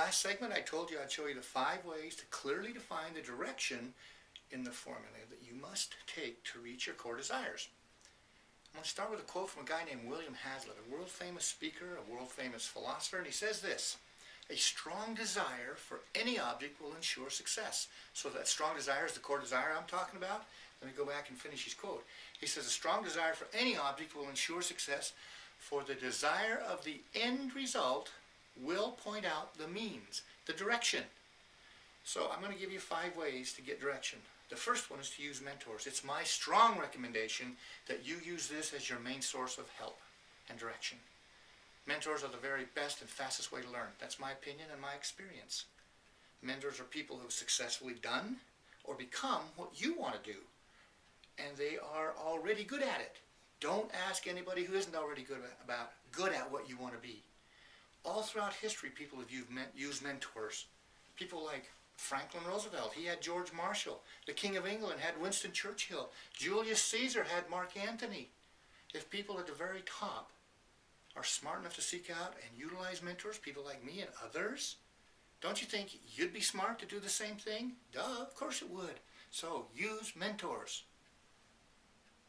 last segment, I told you I'd show you the 5 ways to clearly define the direction in the formula that you must take to reach your core desires. I'm going to start with a quote from a guy named William Hazlitt, a world-famous speaker, a world-famous philosopher, and he says this: a strong desire for any object will ensure success. So that strong desire is the core desire I'm talking about. Let me go back and finish his quote. He says, a strong desire for any object will ensure success, for the desire of the end result will point out the means, the direction. So I'm going to give you 5 ways to get direction. The first one is to use mentors. It's my strong recommendation that you use this as your main source of help and direction. Mentors are the very best and fastest way to learn. That's my opinion and my experience. Mentors are people who have successfully done or become what you want to do, and they are already good at it. Don't ask anybody who isn't already good at what you want to be. All throughout history, people have used mentors. People like Franklin Roosevelt, he had George Marshall. The King of England had Winston Churchill. Julius Caesar had Mark Antony. If people at the very top are smart enough to seek out and utilize mentors, people like me and others, don't you think you'd be smart to do the same thing? Duh, of course it would. So use mentors.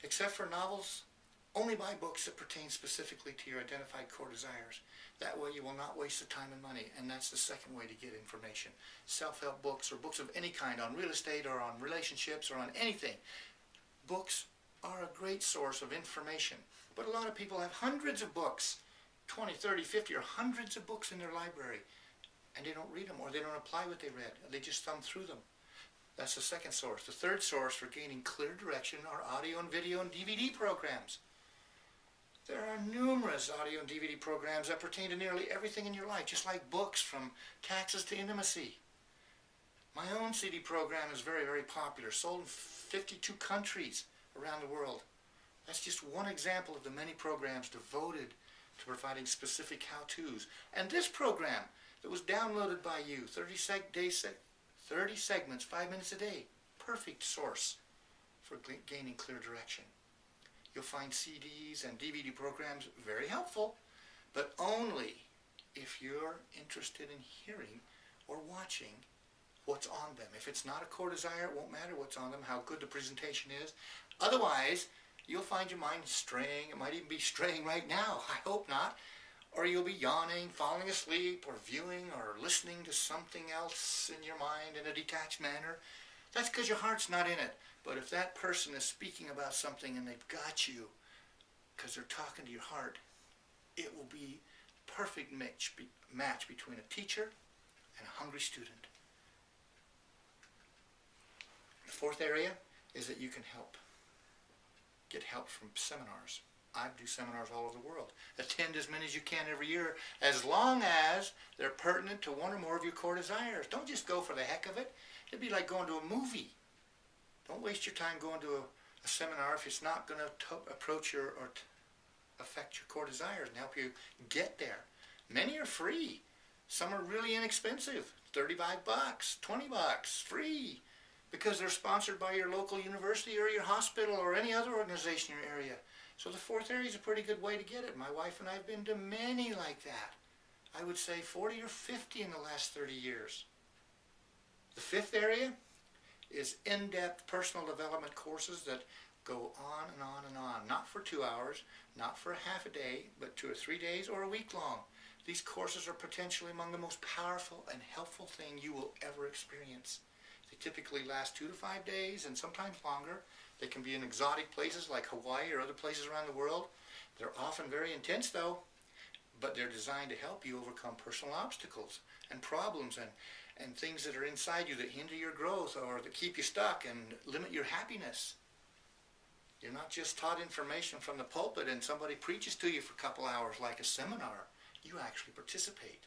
Except for novels, only buy books that pertain specifically to your identified core desires. That way you will not waste the time and money, and that's the second way to get information. Self-help books or books of any kind on real estate or on relationships or on anything. Books are a great source of information, but a lot of people have hundreds of books, 20, 30, 50, or hundreds of books in their library, and they don't read them or they don't apply what they read. They just thumb through them. That's the second source. The third source for gaining clear direction are audio and video and DVD programs. There are numerous audio and DVD programs that pertain to nearly everything in your life, just like books, from taxes to intimacy. My own CD program is very, very popular, sold in 52 countries around the world. That's just one example of the many programs devoted to providing specific how-tos. And this program that was downloaded by you, 30 segments, 5 minutes a day, perfect source for gaining clear direction. You'll find CDs and DVD programs very helpful, but only if you're interested in hearing or watching what's on them. If it's not a core desire, it won't matter what's on them, how good the presentation is. Otherwise, you'll find your mind straying. It might even be straying right now. I hope not. Or you'll be yawning, falling asleep, or viewing or listening to something else in your mind in a detached manner. That's because your heart's not in it. But if that person is speaking about something and they've got you because they're talking to your heart, it will be a perfect match between a teacher and a hungry student. The fourth area is that you can get help from seminars. I do seminars all over the world. Attend as many as you can every year, as long as they're pertinent to one or more of your core desires. Don't just go for the heck of it. It'd be like going to a movie. Don't waste your time going to a seminar if it's not going to approach or affect your core desires and help you get there. Many are free. Some are really inexpensive. $35, $20, free. Because they're sponsored by your local university or your hospital or any other organization in your area. So the fourth area is a pretty good way to get it. My wife and I have been to many like that. I would say 40 or 50 in the last 30 years. The fifth area is in-depth personal development courses that go on and on and on. Not for 2 hours, not for a half a day, but 2 or 3 days or a week long. These courses are potentially among the most powerful and helpful thing you will ever experience. They typically last 2 to 5 days and sometimes longer. They can be in exotic places like Hawaii or other places around the world. They're often very intense though, but they're designed to help you overcome personal obstacles and problems and things that are inside you that hinder your growth or that keep you stuck and limit your happiness. You're not just taught information from the pulpit and somebody preaches to you for a couple hours like a seminar. You actually participate.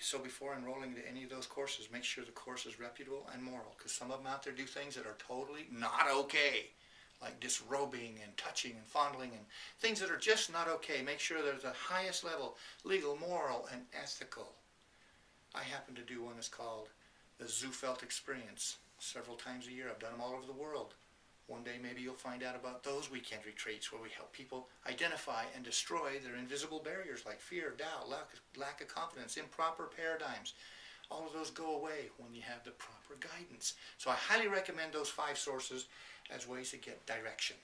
So before enrolling to any of those courses, make sure the course is reputable and moral, because some of them out there do things that are totally not okay, like disrobing and touching and fondling and things that are just not okay. Make sure they're the highest level, legal, moral, and ethical. I happen to do one that's called the Zufelt experience several times a year. I've done them all over the world. One day maybe you'll find out about those weekend retreats where we help people identify and destroy their invisible barriers like fear, doubt, lack of confidence, improper paradigms. All of those go away when you have the proper guidance. So I highly recommend those 5 sources as ways to get direction.